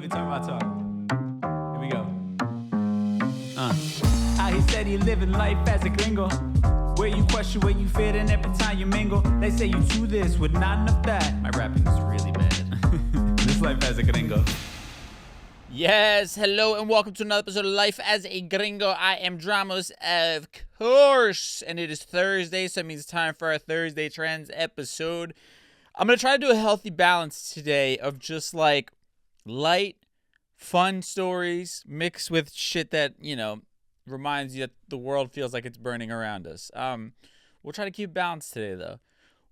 me turn my talk. Here we go. How he said he living life as a gringo. Where you question where you fit in every time you mingle. They say you do this with not enough that. My rapping is really bad. This life as a gringo. Yes, hello and welcome to another episode of Life as a Gringo. I am Dramos, of course, and it is Thursday, so it means it's time for our Thursday Trends episode. I'm going to try to do a healthy balance today of just like light, fun stories mixed with shit that, you know, reminds you that the world feels like it's burning around us. We'll try to keep balanced today, though.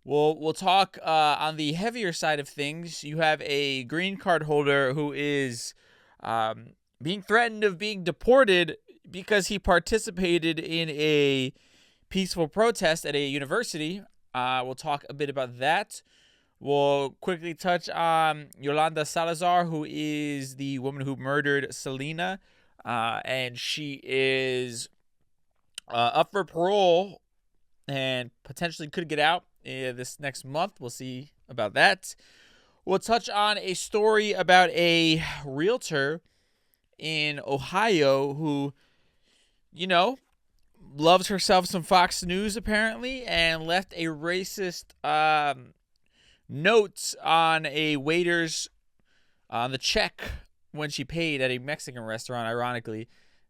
We'll talk on the heavier side of things. You have a green card holder who is being threatened of being deported because he participated in a peaceful protest at a university. We'll talk a bit about that. We'll quickly touch on Yolanda Saldívar, who is the woman who murdered Selena, and she is up for parole and potentially could get out this next month. We'll see about that. We'll touch on a story about a realtor in Ohio who, you know, loves herself some Fox News apparently and left a racist note on a waiter's on the check when she paid at a Mexican restaurant, ironically.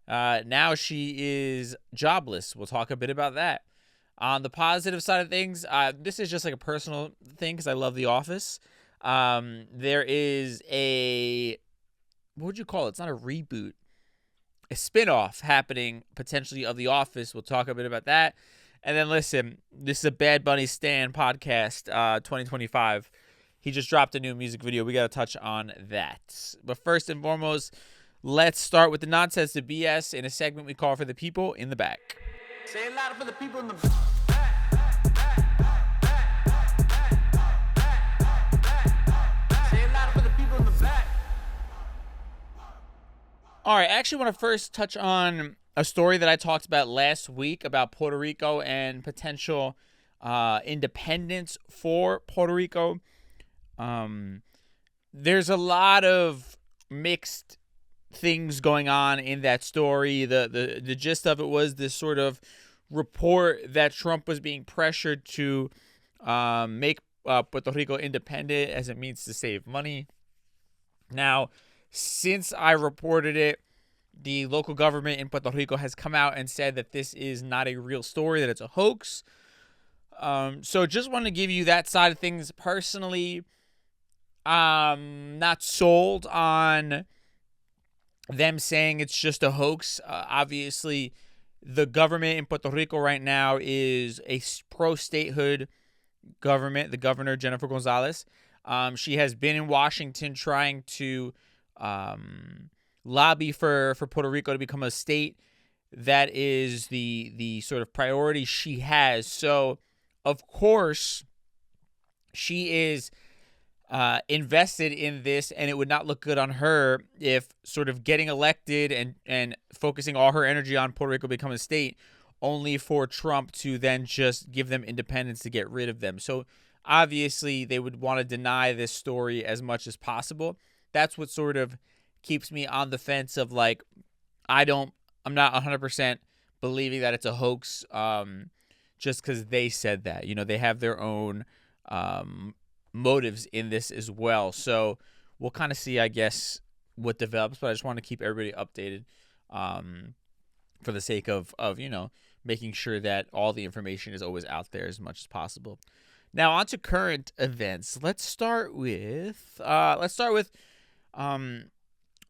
Now she is jobless. We'll talk a bit about that. On the positive side of things, this is just like a personal thing because I love The Office. There is a, what would you call it? It's not a reboot. A spinoff happening potentially of The Office. We'll talk a bit about that. And then listen, this is a Bad Bunny Stan podcast 2025. He just dropped a new music video. We got to touch on that. But first and foremost, let's start with the nonsense, the BS, in a segment we call For the People in the Back. Say it louder for the people in the All right, I actually want to first touch on a story that I talked about last week about Puerto Rico and potential independence for Puerto Rico. There's a lot of mixed things going on in that story. The gist of it was this sort of report that Trump was being pressured to make Puerto Rico independent as it means to save money. Now, since I reported it, the local government in Puerto Rico has come out and said that this is not a real story, that it's a hoax. So just want to give you that side of things. Personally, not sold on them saying it's just a hoax. Obviously, the government in Puerto Rico right now is a pro-statehood government. The governor, Jennifer Gonzalez, she has been in Washington trying to lobby for Puerto Rico to become a state. That is the sort of priority she has. So, of course, she is invested in this, and it would not look good on her if sort of getting elected and focusing all her energy on Puerto Rico becoming a state, only for Trump to then just give them independence to get rid of them. So, obviously, they would want to deny this story as much as possible. That's what sort of keeps me on the fence of like, I'm not 100% believing that it's a hoax just because they said that. You know, they have their own motives in this as well. So we'll kind of see, I guess, what develops, but I just want to keep everybody updated for the sake of you know, making sure that all the information is always out there as much as possible. Now, on to current events. Let's start with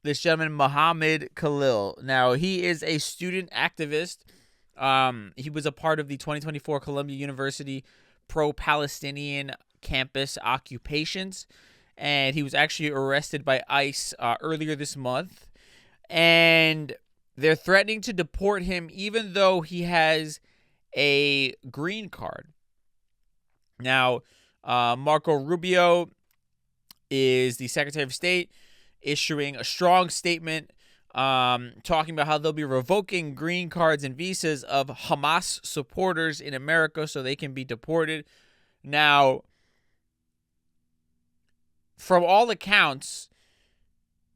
this gentleman, Mahmoud Khalil. Now, he is a student activist. He was a part of the 2024 Columbia University pro-Palestinian campus occupations, and he was actually arrested by ICE earlier this month. And they're threatening to deport him even though he has a green card. Now, Marco Rubio is the Secretary of State, issuing a strong statement talking about how they'll be revoking green cards and visas of Hamas supporters in America so they can be deported. Now, from all accounts,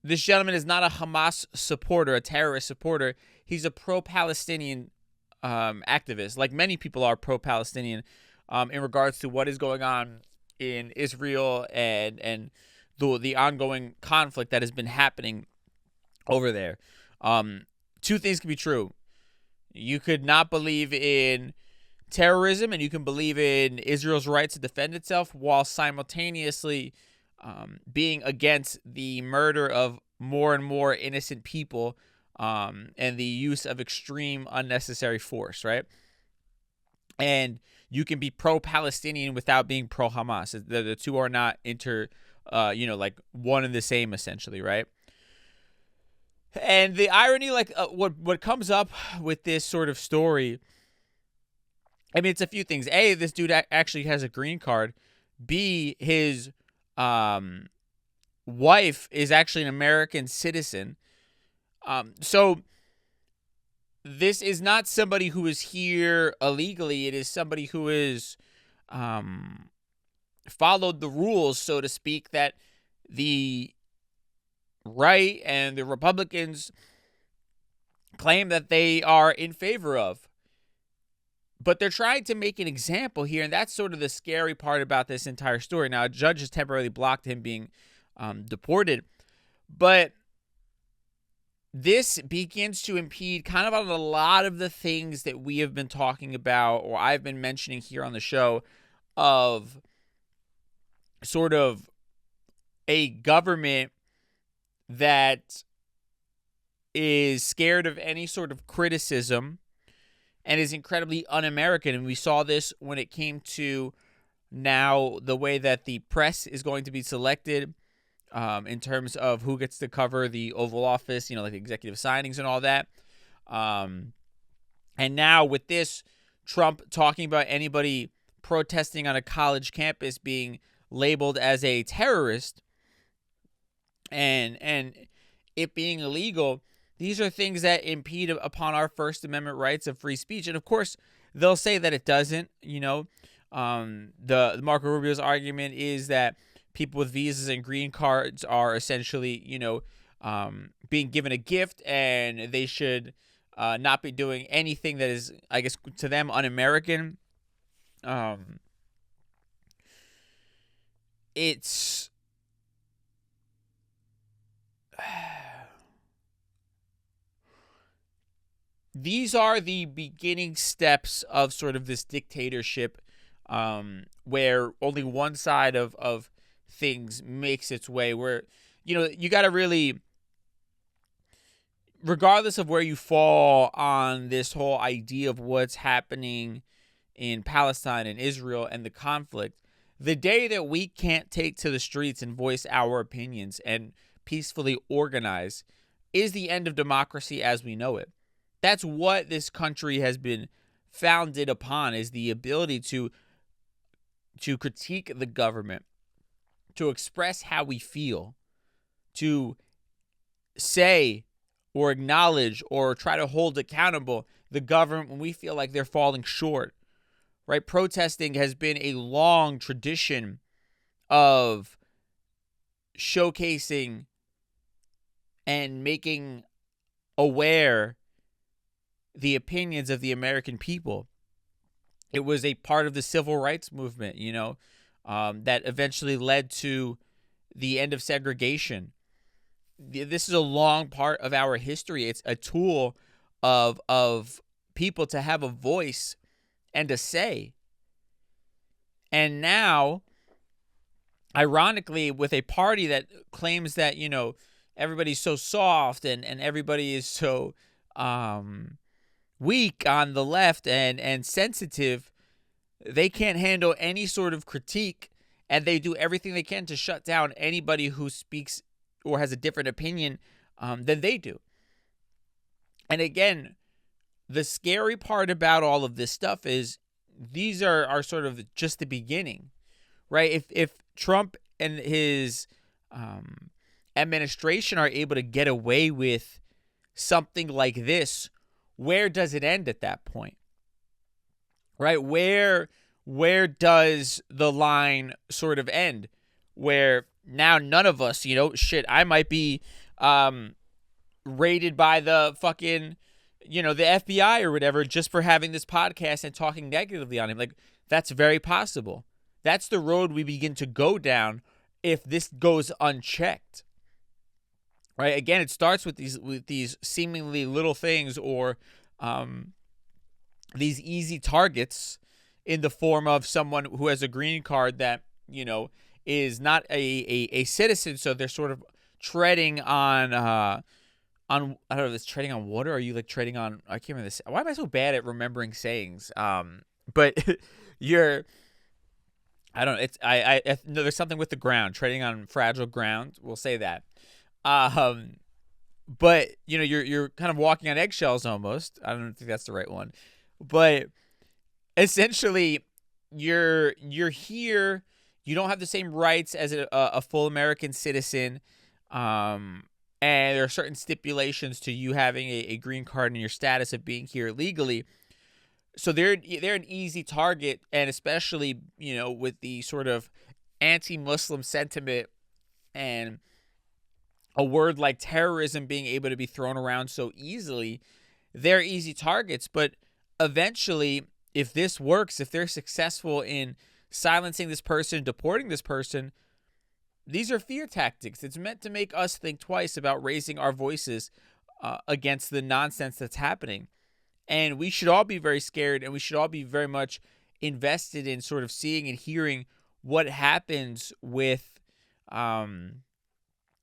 this gentleman is not a Hamas supporter, a terrorist supporter. He's a pro-Palestinian activist, like many people are pro-Palestinian in regards to what is going on in Israel and the ongoing conflict that has been happening over there. Two things can be true. You could not believe in terrorism and you can believe in Israel's right to defend itself while simultaneously being against the murder of more and more innocent people and the use of extreme unnecessary force, right? And you can be pro-Palestinian without being pro-Hamas. The two are not like one and the same, essentially, right? And the irony, what comes up with this sort of story, I mean, it's a few things. A, this dude actually has a green card. B, his wife is actually an American citizen. So this is not somebody who is here illegally. It is somebody who is followed the rules, so to speak, that the right and the Republicans claim that they are in favor of. But they're trying to make an example here, and that's sort of the scary part about this entire story. Now, a judge has temporarily blocked him being deported, but this begins to impede kind of on a lot of the things that we have been talking about, or I've been mentioning here on the show, of sort of a government that is scared of any sort of criticism and is incredibly un-American. And we saw this when it came to now the way that the press is going to be selected in terms of who gets to cover the Oval Office, like the executive signings and all that. And now with this, Trump talking about anybody protesting on a college campus being labeled as a terrorist and it being illegal, these are things that impede upon our First Amendment rights of free speech. And of course, they'll say that it doesn't. The Marco Rubio's argument is that people with visas and green cards are essentially, being given a gift, and they should not be doing anything that is, I guess, to them, un-American. It's these are the beginning steps of sort of this dictatorship, where only one side of things makes its way, where, you got to really, regardless of where you fall on this whole idea of what's happening in Palestine and Israel and the conflict, the day that we can't take to the streets and voice our opinions and peacefully organize is the end of democracy as we know it. That's what this country has been founded upon, is the ability to critique the government, to express how we feel, to say or acknowledge or try to hold accountable the government when we feel like they're falling short, right? Protesting has been a long tradition of showcasing and making aware the opinions of the American people. It was a part of the civil rights movement, that eventually led to the end of segregation. This is a long part of our history. It's a tool of people to have a voice and a say. And now, ironically, with a party that claims that, everybody's so soft and everybody is so weak on the left and sensitive, they can't handle any sort of critique, and they do everything they can to shut down anybody who speaks or has a different opinion than they do. And again, the scary part about all of this stuff is these are sort of just the beginning, right? If Trump and his administration are able to get away with something like this, where does it end at that point? Right? Where does the line sort of end? Where now none of us, I might be raided by the fucking, the FBI or whatever just for having this podcast and talking negatively on him. Like, that's very possible. That's the road we begin to go down if this goes unchecked. Right? Again, it starts with these seemingly little things or these easy targets in the form of someone who has a green card that, is not a citizen, so they're sort of treading on I don't know if it's treading on water, or are you like treading on, I can't remember this. Why am I so bad at remembering sayings? But I don't know, it's I no, there's something with the ground, treading on fragile ground, we'll say that. But you're kind of walking on eggshells almost. I don't think that's the right one. But essentially you're here, you don't have the same rights as a full American citizen. And there are certain stipulations to you having a green card and your status of being here legally. So they're an easy target, and especially, with the sort of anti-Muslim sentiment and a word like terrorism being able to be thrown around so easily, they're easy targets. But eventually, if this works, if they're successful in silencing this person, deporting this person, these are fear tactics. It's meant to make us think twice about raising our voices against the nonsense that's happening. And we should all be very scared, and we should all be very much invested in sort of seeing and hearing what happens with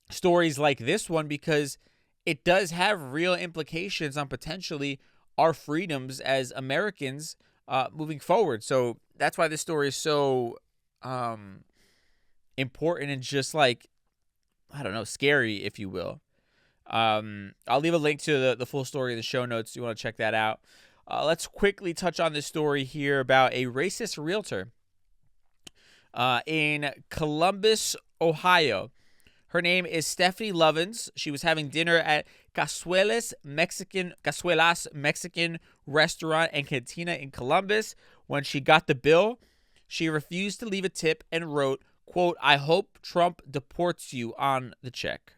stories like this one, because it does have real implications on potentially our freedoms as Americans moving forward. So that's why this story is so important and just like, I don't know, scary, if you will. I'll leave a link to the full story in the show notes if you want to check that out. Let's quickly touch on this story here about a racist realtor in Columbus, Ohio. Her name is Stephanie Lovins. She was having dinner at Cazuelas Mexican restaurant and cantina in Columbus. When she got the bill, she refused to leave a tip and wrote, quote, "I hope Trump deports you" on the check.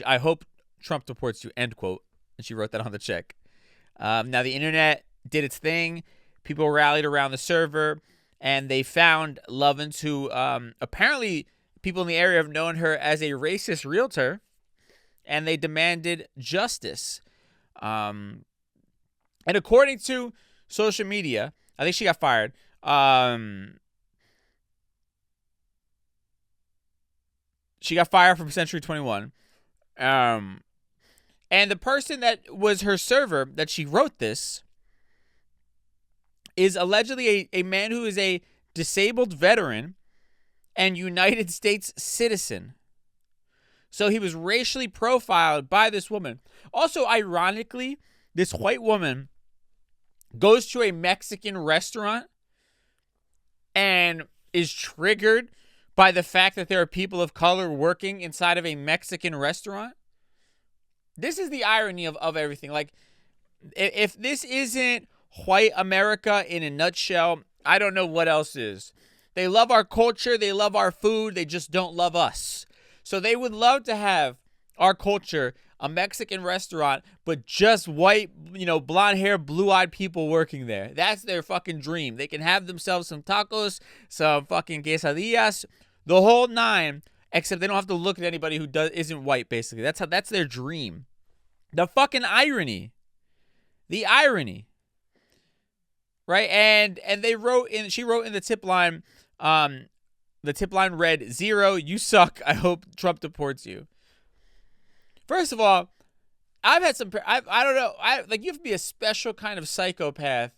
I hope Trump deports you, end quote. And she wrote that on the check. Now, the internet did its thing. People rallied around the server, and they found Lovins, who apparently people in the area have known her as a racist realtor, and they demanded justice. And according to social media, I think she got fired. She got fired from Century 21. And the person that was her server that she wrote this is allegedly a man who is a disabled veteran and United States citizen. So he was racially profiled by this woman. Also, ironically, this white woman goes to a Mexican restaurant and is triggered by the fact that there are people of color working inside of a Mexican restaurant. This is the irony of everything. Like, if this isn't white America in a nutshell, I don't know what else is. They love our culture. They love our food. They just don't love us. So they would love to have our culture, a Mexican restaurant, but just white, blonde hair, blue-eyed people working there. That's their fucking dream. They can have themselves some tacos, some fucking quesadillas, the whole nine, except they don't have to look at anybody who isn't white, basically. That's their dream. The fucking irony. The irony. Right? And she wrote in the tip line, the tip line read, "0, you suck. I hope Trump deports you." First of all, I've had some, I don't know, you have to be a special kind of psychopath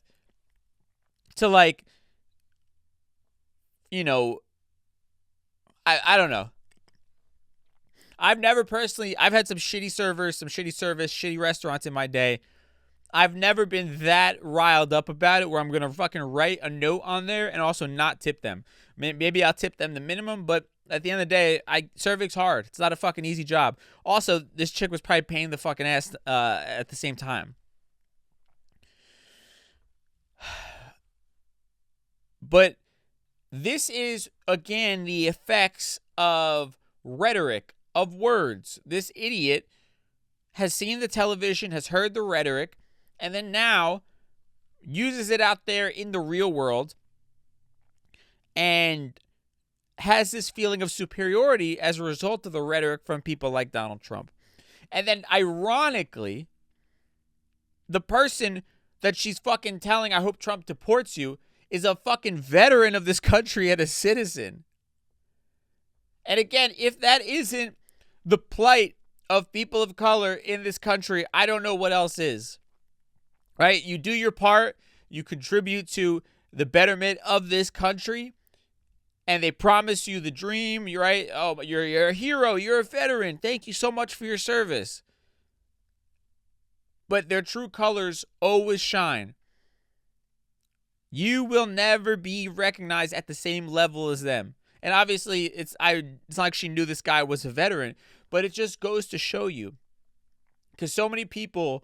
to I don't know. I've had some shitty servers, some shitty service, shitty restaurants in my day. I've never been that riled up about it where I'm going to fucking write a note on there and also not tip them. Maybe I'll tip them the minimum, but at the end of the day, serving's hard. It's not a fucking easy job. Also, this chick was probably paying the fucking ass at the same time. But this is, again, the effects of rhetoric, of words. This idiot has seen the television, has heard the rhetoric, and then now uses it out there in the real world and has this feeling of superiority as a result of the rhetoric from people like Donald Trump. And then, ironically, the person that she's fucking telling, I hope Trump deports you, is a fucking veteran of this country and a citizen. And again, if that isn't the plight of people of color in this country, I don't know what else is. Right? You do your part, you contribute to the betterment of this country, and they promise you the dream. You're right. Oh, you're a hero. You're a veteran. Thank you so much for your service. But their true colors always shine. You will never be recognized at the same level as them. And obviously, it's not like she knew this guy was a veteran, but it just goes to show you. Because so many people,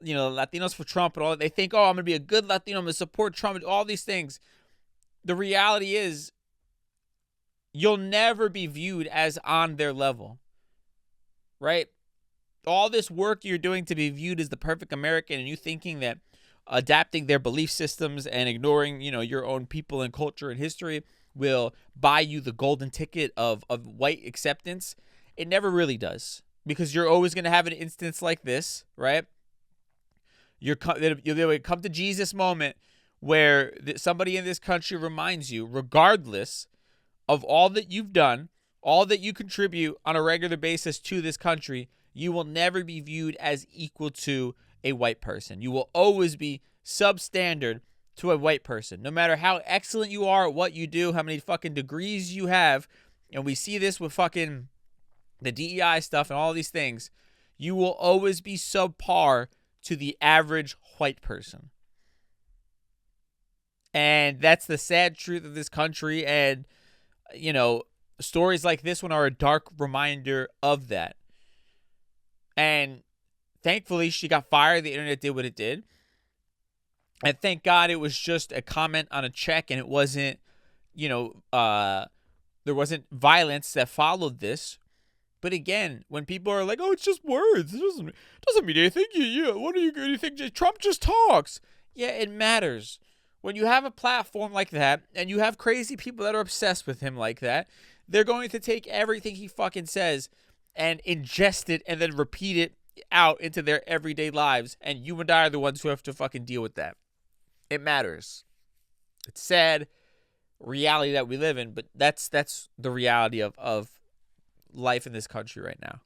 you know, Latinos for Trump and all that, they think, oh, I'm going to be a good Latino, I'm going to support Trump, and all these things. The reality is, you'll never be viewed as on their level. Right? All this work you're doing to be viewed as the perfect American, and you thinking that adapting their belief systems and ignoring, you know, your own people and culture and history will buy you the golden ticket of white acceptance, it never really does. Because you're always going to have an instance like this, right? You'll come to Jesus moment where somebody in this country reminds you, regardless of all that you've done, all that you contribute on a regular basis to this country, you will never be viewed as equal to a white person. You will always be substandard to a white person. No matter how excellent you are at what you do, how many fucking degrees you have, and we see this with fucking the DEI stuff and all these things, you will always be subpar to the average white person. And that's the sad truth of this country. And, you know, stories like this one are a dark reminder of that. And thankfully, she got fired. The internet did what it did. And thank God it was just a comment on a check and it wasn't, you know, there wasn't violence that followed this. But again, when people are like, oh, it's just words. It doesn't mean anything. What do you think? Trump just talks. Yeah, it matters. When you have a platform like that and you have crazy people that are obsessed with him like that, they're going to take everything he fucking says and ingest it and then repeat it out into their everyday lives. And you and I are the ones who have to fucking deal with that. It matters. It's sad reality that we live in, but that's the reality of life in this country right now.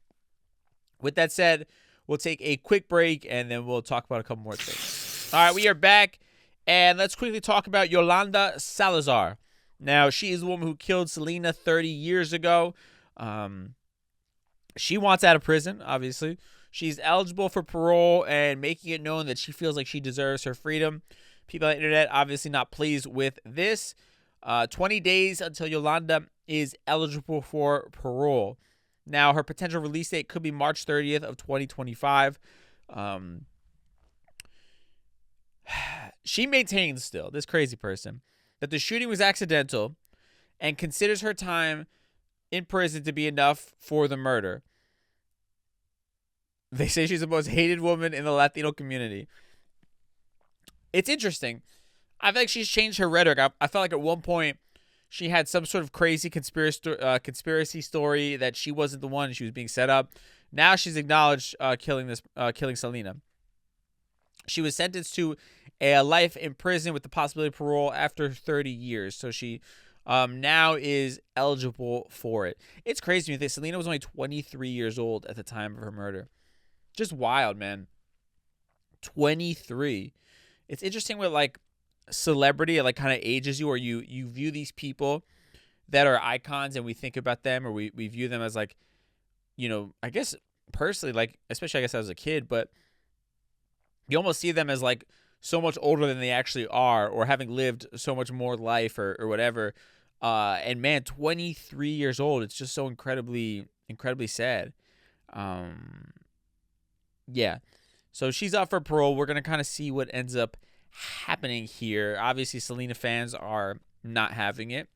With that said, we'll take a quick break and then we'll talk about a couple more things. All right, we are back, and let's quickly talk about Yolanda Saldívar. Now, she is the woman who killed Selena 30 years ago. She wants out of prison, obviously. She's eligible for parole and making it known that she feels like she deserves her freedom. People on the internet obviously not pleased with this. 20 days until Yolanda is eligible for parole. Now, her potential release date could be March 30th of 2025. She maintains still, this crazy person, that the shooting was accidental and considers her time in prison to be enough for the murder. They say she's the most hated woman in the Latino community. It's interesting. I feel like she's changed her rhetoric. I felt like at one point she had some sort of crazy conspiracy story that she wasn't the one, she was being set up. Now she's acknowledged killing Selena. She was sentenced to a life in prison with the possibility of parole after 30 years. So she now is eligible for it. It's crazy to me that Selena was only 23 years old at the time of her murder. Just wild, man. 23. It's interesting with like celebrity, it like kind of ages you, or you view these people that are icons and we think about them, or we view them as like, you know, I guess personally, like, especially I guess as a kid, but you almost see them as like so much older than they actually are, or having lived so much more life or whatever. And man, 23 years old, it's just so incredibly sad. Yeah. So she's up for parole. We're going to kind of see what ends up happening here. Obviously, Selena fans are not having it.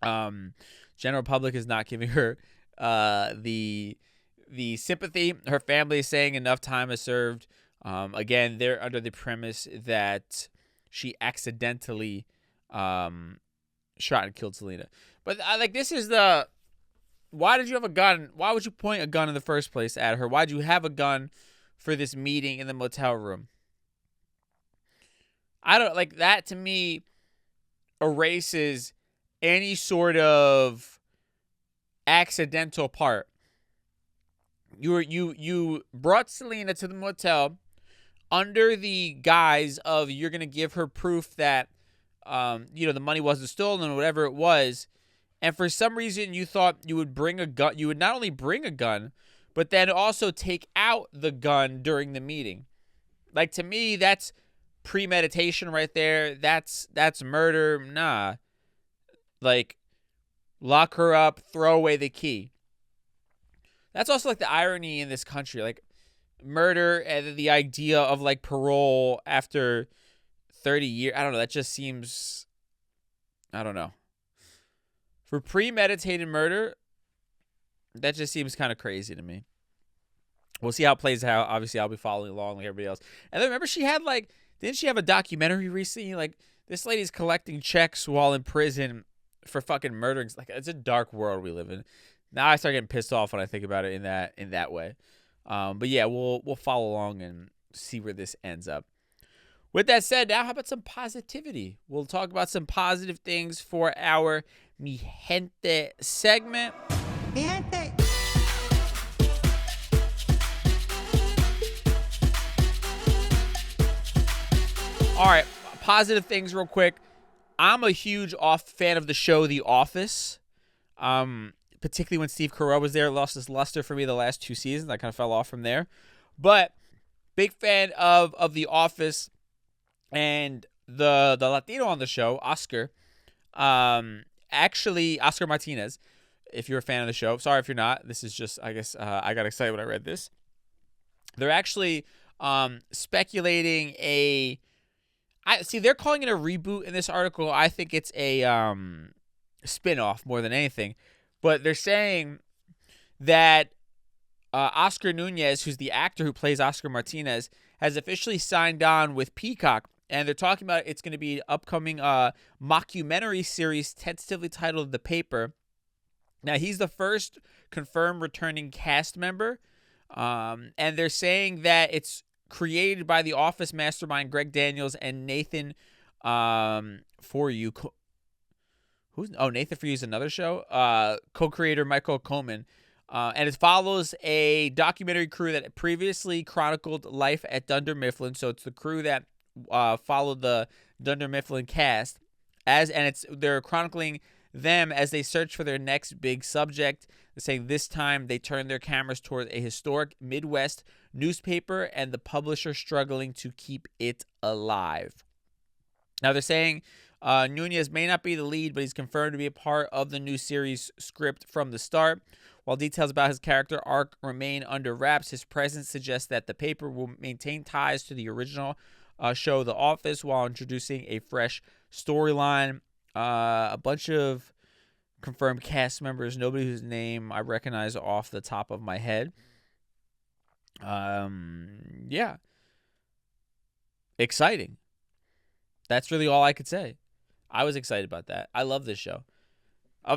General public is not giving her the sympathy. Her family is saying enough time is served. Again, they're under the premise that she accidentally shot and killed Selena. But this is the, why did you have a gun? Why would you point a gun in the first place at her? Why did you have a gun for this meeting in the motel room? I don't like that. To me, erases any sort of accidental part. You brought Selena to the motel under the guise of you're gonna give her proof that the money wasn't stolen or whatever it was, and for some reason you thought you would bring a gun. You would not only bring a gun, but then also take out the gun during the meeting. Like, to me, that's premeditation right there. That's murder. Nah. Like, lock her up, throw away the key. That's also like the irony in this country. Like, murder and the idea of like parole after 30 years. I don't know. That just seems, I don't know. For premeditated murder, that just seems kind of crazy to me. We'll see how it plays out. Obviously, I'll be following along like everybody else. And then remember, she had didn't she have a documentary recently? Like, this lady's collecting checks while in prison for fucking murdering. Like, it's a dark world we live in. Now I start getting pissed off when I think about it in that way. But yeah, we'll follow along and see where this ends up. With that said, now how about some positivity? We'll talk about some positive things for our Mi Gente segment. Mi Gente. All right, positive things real quick. I'm a huge fan of the show The Office. Particularly when Steve Carell was there. It lost its luster for me the last 2 seasons. I kind of fell off from there. But big fan of The Office. And the Latino on the show, Oscar, actually, Oscar Martinez, if you're a fan of the show. Sorry if you're not. This is just, I guess, I got excited when I read this. They're actually speculating they're calling it a reboot in this article. I think it's a spin-off more than anything. But they're saying that Oscar Nuñez, who's the actor who plays Oscar Martinez, has officially signed on with Peacock. And they're talking about it's going to be an upcoming mockumentary series tentatively titled The Paper. Now, he's the first confirmed returning cast member. And they're saying that it's created by the Office mastermind Greg Daniels and Nathan For You. Nathan For You is another show. Co-creator Michael Coleman. And it follows a documentary crew that previously chronicled life at Dunder Mifflin. So it's the crew that followed the Dunder Mifflin cast they're chronicling them as they search for their next big subject. They're saying this time they turned their cameras toward a historic Midwest newspaper and the publisher struggling to keep it alive. Now they're saying Nuñez may not be the lead, but he's confirmed to be a part of the new series script from the start. While details about his character arc remain under wraps, his presence suggests that the paper will maintain ties to the original show The Office while introducing a fresh storyline. A bunch of confirmed cast members, nobody whose name I recognize off the top of my head. Yeah. Exciting. That's really all I could say. I was excited about that. I love this show.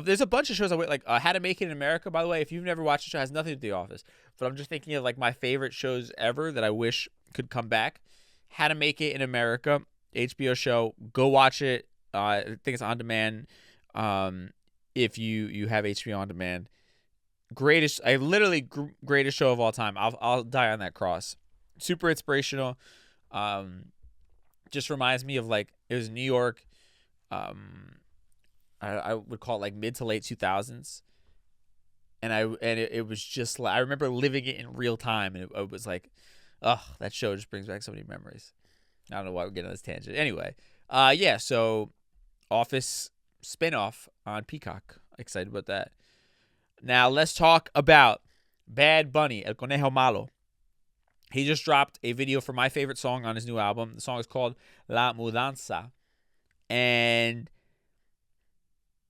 There's a bunch of shows I wait, like How to Make It in America, by the way. If you've never watched the show, it has nothing to do with The Office. But I'm just thinking of like my favorite shows ever that I wish could come back. How to Make It in America, HBO show. Go watch it. I think it's on demand. If you have HBO on demand, greatest show of all time. I'll die on that cross. Super inspirational. Just reminds me of like it was New York. I would call it like mid to late 2000s, and it was just like I remember living it in real time, and it was like, that show just brings back so many memories. I don't know why we're getting on this tangent. Anyway, yeah. So, Office spinoff on Peacock. Excited about that. Now let's talk about Bad Bunny, El Conejo Malo. He just dropped a video for my favorite song on his new album. The song is called La Mudanza, and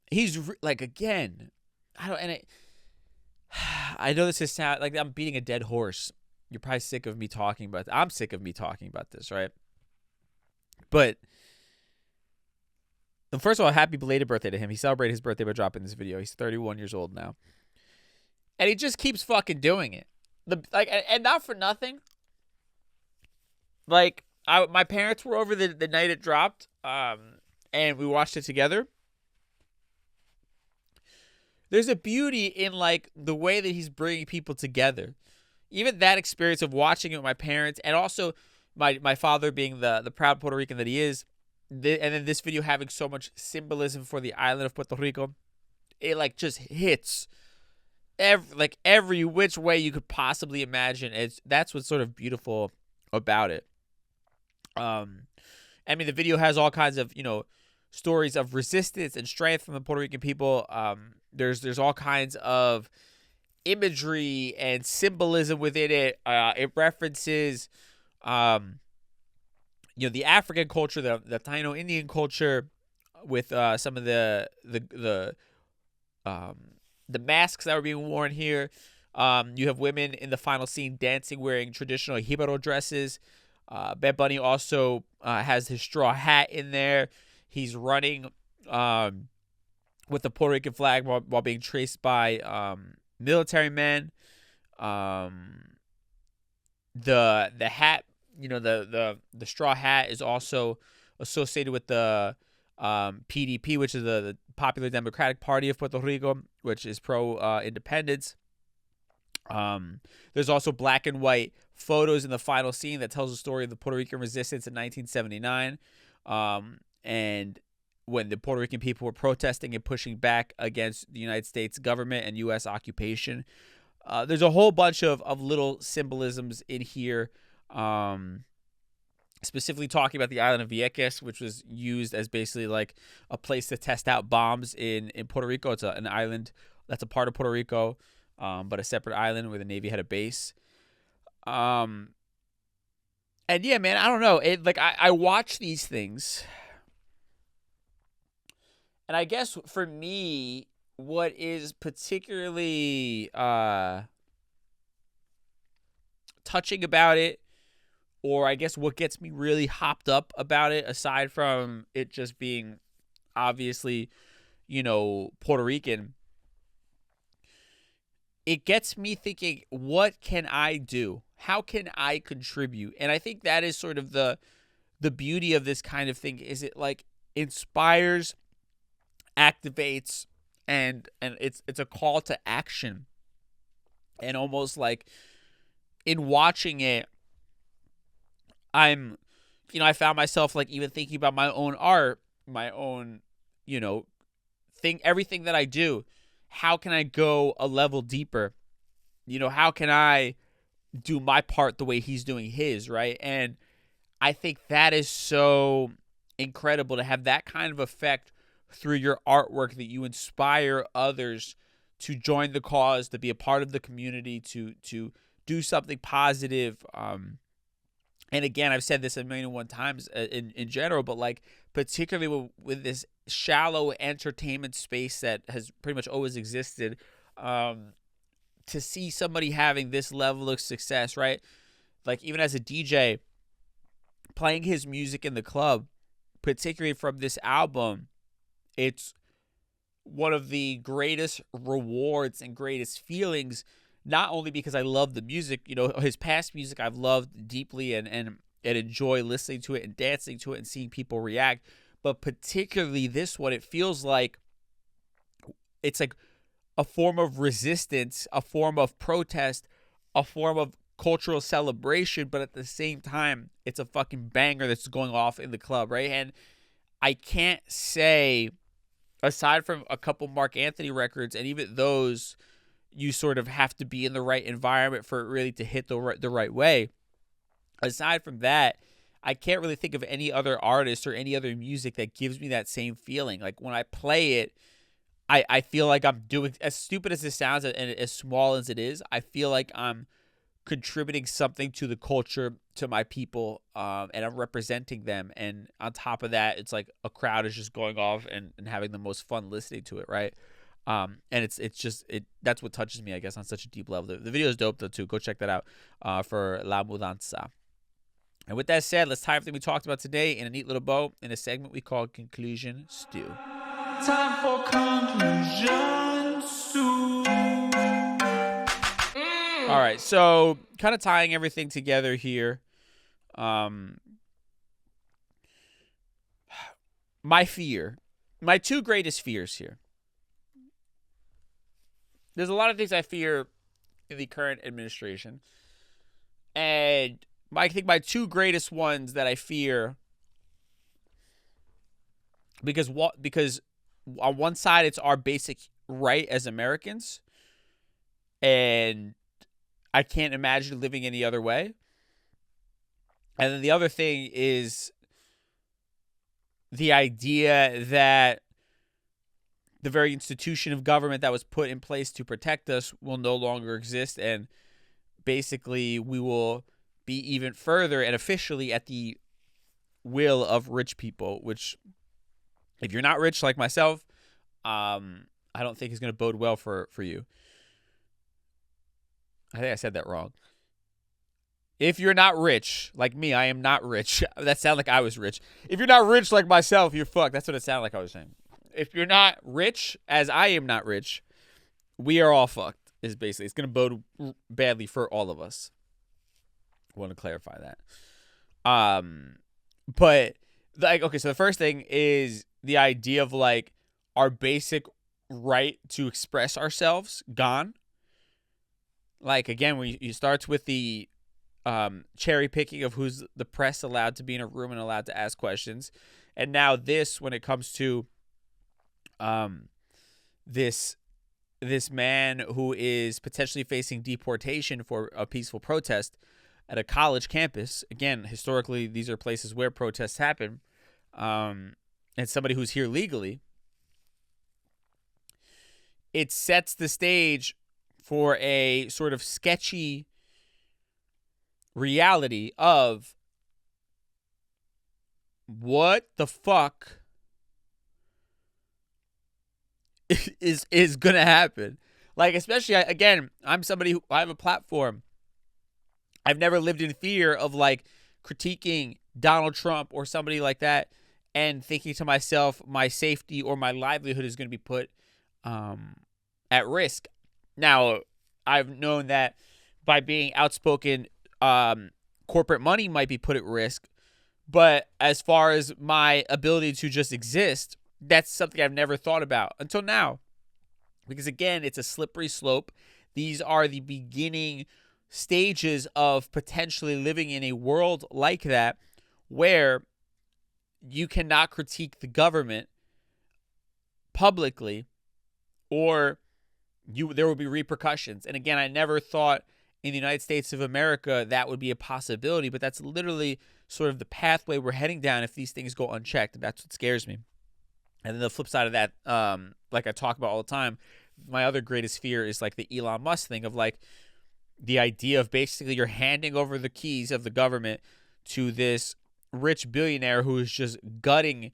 he's again, I know this is sound like I'm beating a dead horse. You're probably sick of me talking about I'm sick of me talking about this, right? But first of all, happy belated birthday to him. He celebrated his birthday by dropping this video. He's 31 years old now. And he just keeps fucking doing it. And not for nothing. Like, my parents were over the night it dropped, and we watched it together. There's a beauty in, like, the way that he's bringing people together. Even that experience of watching it with my parents, and also my father being the proud Puerto Rican that he is, and then this video having so much symbolism for the island of Puerto Rico, it, like, just hits every which way you could possibly imagine. That's what's sort of beautiful about it. I mean, the video has all kinds of, stories of resistance and strength from the Puerto Rican people. There's all kinds of imagery and symbolism within it. It references, the African culture, the Latino Indian culture, with some of the masks that were being worn here. You have women in the final scene dancing wearing traditional Jibaro dresses. Bad Bunny also has his straw hat in there. He's running with the Puerto Rican flag while being traced by military men. The hat, the straw hat is also associated with the PDP, which is the Popular Democratic Party of Puerto Rico, which is pro-independence. There's also black and white photos in the final scene that tells the story of the Puerto Rican resistance in 1979, and when the Puerto Rican people were protesting and pushing back against the United States government and U.S. occupation. There's a whole bunch of little symbolisms in here, specifically talking about the island of Vieques, which was used as basically like a place to test out bombs in Puerto Rico. It's an island that's a part of Puerto Rico, but a separate island where the Navy had a base. And yeah, man, I don't know. I watch these things, and I guess for me, what is particularly touching about it, or I guess what gets me really hopped up about it, aside from it just being obviously, Puerto Rican, it gets me thinking, what can I do? How can I contribute? And I think that is sort of the beauty of this kind of thing, is it like inspires, activates, and it's a call to action. And almost like in watching it, I found myself like even thinking about my own art, my own, everything that I do. How can I go a level deeper? How can I do my part the way he's doing his, right? And I think that is so incredible to have that kind of effect through your artwork, that you inspire others to join the cause, to be a part of the community, to do something positive. And again, I've said this a million and one times in general, but like particularly with this shallow entertainment space that has pretty much always existed, to see somebody having this level of success, right? Like even as a DJ, playing his music in the club, particularly from this album, it's one of the greatest rewards and greatest feelings, not only because I love the music, his past music I've loved deeply and enjoy listening to it and dancing to it and seeing people react, but particularly this one, it feels like it's like a form of resistance, a form of protest, a form of cultural celebration, but at the same time, it's a fucking banger that's going off in the club, right? And I can't say, aside from a couple Mark Anthony records, and even those, you sort of have to be in the right environment for it really to hit the right way. Aside from that, I can't really think of any other artist or any other music that gives me that same feeling. Like when I play it, I feel like I'm doing, as stupid as this sounds and as small as it is, I feel like I'm contributing something to the culture, to my people, and I'm representing them. And on top of that, it's like a crowd is just going off and having the most fun listening to it, right? And it's just that's what touches me, I guess, on such a deep level. The video is dope though too. Go check that out for La Mudanza. And with that said, let's tie everything we talked about today in a neat little bow in a segment we call Conclusion Stew. Time for conclusion stew. All right, so kind of tying everything together here. My two greatest fears here. There's a lot of things I fear in the current administration. And I think my two greatest ones that I fear, because on one side it's our basic right as Americans, and I can't imagine living any other way. And then the other thing is the idea that the very institution of government that was put in place to protect us will no longer exist, and basically we will be even further and officially at the will of rich people, which, if you're not rich like myself, I don't think is going to bode well for you. I think I said that wrong. If you're not rich like me, I am not rich. That sounded like I was rich. If you're not rich like myself, you're fucked. That's what it sounded like I was saying. If you're not rich, as I am not rich, we are all fucked, is basically. It's going to bode badly for all of us. I want to clarify that. But, okay, so the first thing is the idea of, our basic right to express ourselves gone. Again, when you starts with the cherry picking of who's the press allowed to be in a room and allowed to ask questions. And now this, when it comes to this man who is potentially facing deportation for a peaceful protest at a college campus. Again, historically, these are places where protests happen. And somebody who's here legally. It sets the stage for a sort of sketchy reality of what the fuck is going to happen. Especially, again, I'm somebody who, I have a platform. I've never lived in fear of critiquing Donald Trump or somebody like that and thinking to myself, my safety or my livelihood is going to be put at risk. Now, I've known that by being outspoken, corporate money might be put at risk. But as far as my ability to just exist, that's something I've never thought about until now. Because again, it's a slippery slope. These are the beginning stages of potentially living in a world like that where you cannot critique the government publicly or there will be repercussions. And again, I never thought in the United States of America that would be a possibility, but that's literally sort of the pathway we're heading down if these things go unchecked. And that's what scares me. And then the flip side of that, like I talk about all the time, my other greatest fear is the Elon Musk thing of the idea of basically you're handing over the keys of the government to this rich billionaire who is just gutting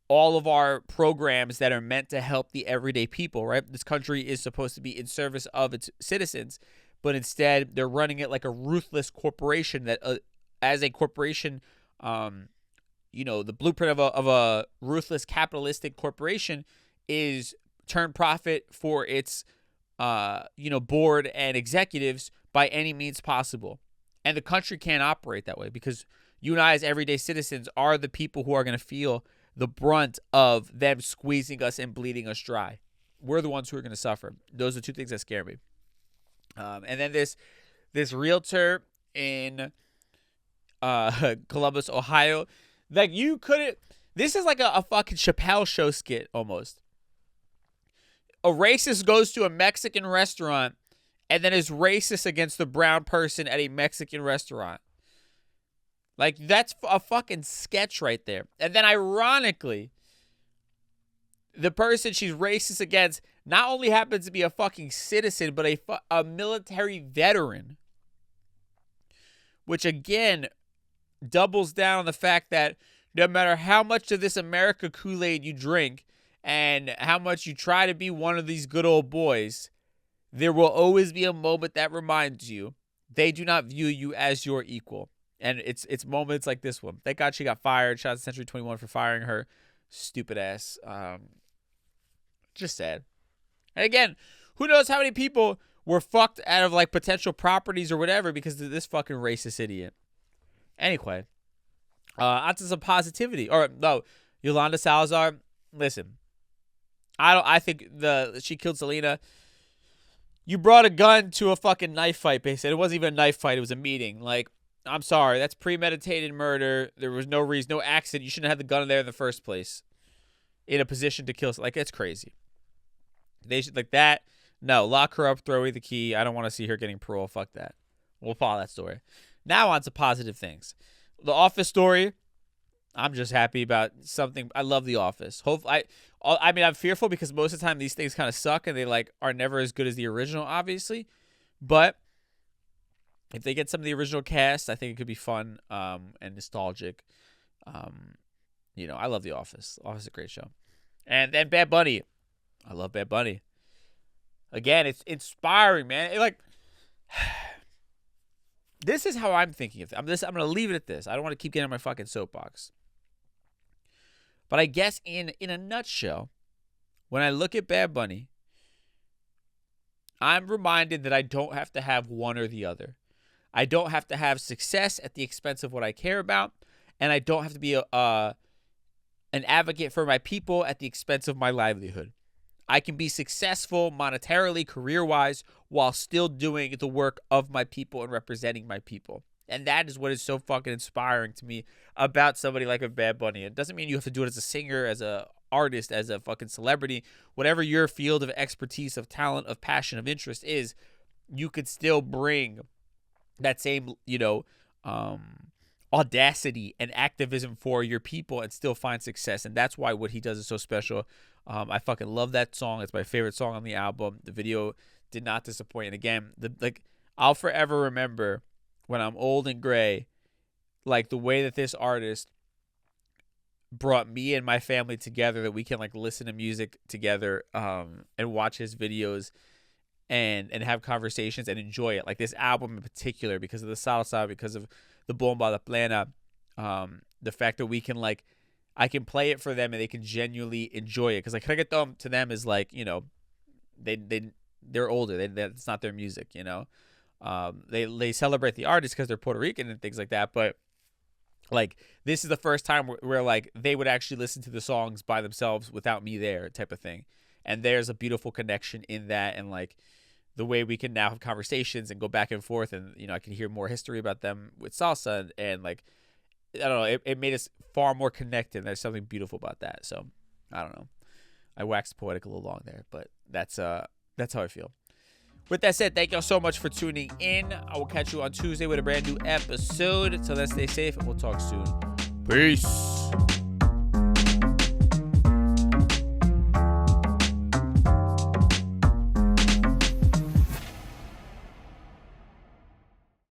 all of our programs that are meant to help the everyday people, right? This country is supposed to be in service of its citizens, but instead they're running it like a ruthless corporation that, as a corporation, the blueprint of a ruthless capitalistic corporation is turn profit for its, board and executives by any means possible. And the country can't operate that way because you and I as everyday citizens are the people who are going to feel the brunt of them squeezing us and bleeding us dry. We're the ones who are going to suffer. Those are two things that scare me. And then this realtor in Columbus, Ohio, you couldn't. This is like a fucking Chappelle show skit almost. A racist goes to a Mexican restaurant and then is racist against the brown person at a Mexican restaurant. That's a fucking sketch right there. And then ironically, the person she's racist against not only happens to be a fucking citizen, but a military veteran. Which again doubles down on the fact that no matter how much of this America Kool-Aid you drink and how much you try to be one of these good old boys, there will always be a moment that reminds you they do not view you as your equal. And it's moments like this one. Thank God she got fired. Shout out to Century 21 for firing her. Stupid ass. Just sad. And again, who knows how many people were fucked out of like potential properties or whatever because of this fucking racist idiot. Anyway, onto some positivity. Or no, Yolanda Saldívar. Listen, I think she killed Selena. You brought a gun to a fucking knife fight, basically. It wasn't even a knife fight. It was a meeting. Like, I'm sorry. That's premeditated murder. There was no reason, no accident. You shouldn't have the gun there in the first place. In a position to kill. Like, it's crazy. They should, like that. No, lock her up, throw away the key. I don't want to see her getting parole. Fuck that. We'll follow that story. Now on to positive things. The Office story. I'm just happy about something. I love The Office. I mean, I'm fearful because most of the time these things kind of suck and they like are never as good as the original, obviously. But if they get some of the original cast, I think it could be fun and nostalgic. I love The Office. The Office is a great show. And then Bad Bunny. I love Bad Bunny. Again, it's inspiring, man. This is how I'm thinking of it. I'm going to leave it at this. I don't want to keep getting on my fucking soapbox. But I guess in a nutshell, when I look at Bad Bunny, I'm reminded that I don't have to have one or the other. I don't have to have success at the expense of what I care about, and I don't have to be an advocate for my people at the expense of my livelihood. I can be successful monetarily, career-wise, while still doing the work of my people and representing my people. And that is what is so fucking inspiring to me about somebody like a Bad Bunny. It doesn't mean you have to do it as a singer, as a artist, as a fucking celebrity. Whatever your field of expertise, of talent, of passion, of interest is, you could still bring that same, audacity and activism for your people and still find success. And that's why what he does is so special. I fucking love that song. It's my favorite song on the album. The video did not disappoint. And again, I'll forever remember when I'm old and gray, like the way that this artist brought me and my family together, that we can like listen to music together and watch his videos and have conversations and enjoy it. Like this album in particular, because of the salsa, because of the Bomba La Plena, the fact that we can like, I can play it for them and they can genuinely enjoy it. Because like reggaeton to them is like, they're older. That's not their music, They celebrate the artists because they're Puerto Rican and things like that. But like this is the first time where like they would actually listen to the songs by themselves without me there, type of thing. And there's a beautiful connection in that, and like the way we can now have conversations and go back and forth, and I can hear more history about them with salsa, and like I don't know, it made us far more connected. And there's something beautiful about that. So I don't know, I waxed poetic a little long there, but that's how I feel. With that said, thank y'all so much for tuning in. I will catch you on Tuesday with a brand new episode. Until then, stay safe and we'll talk soon. Peace.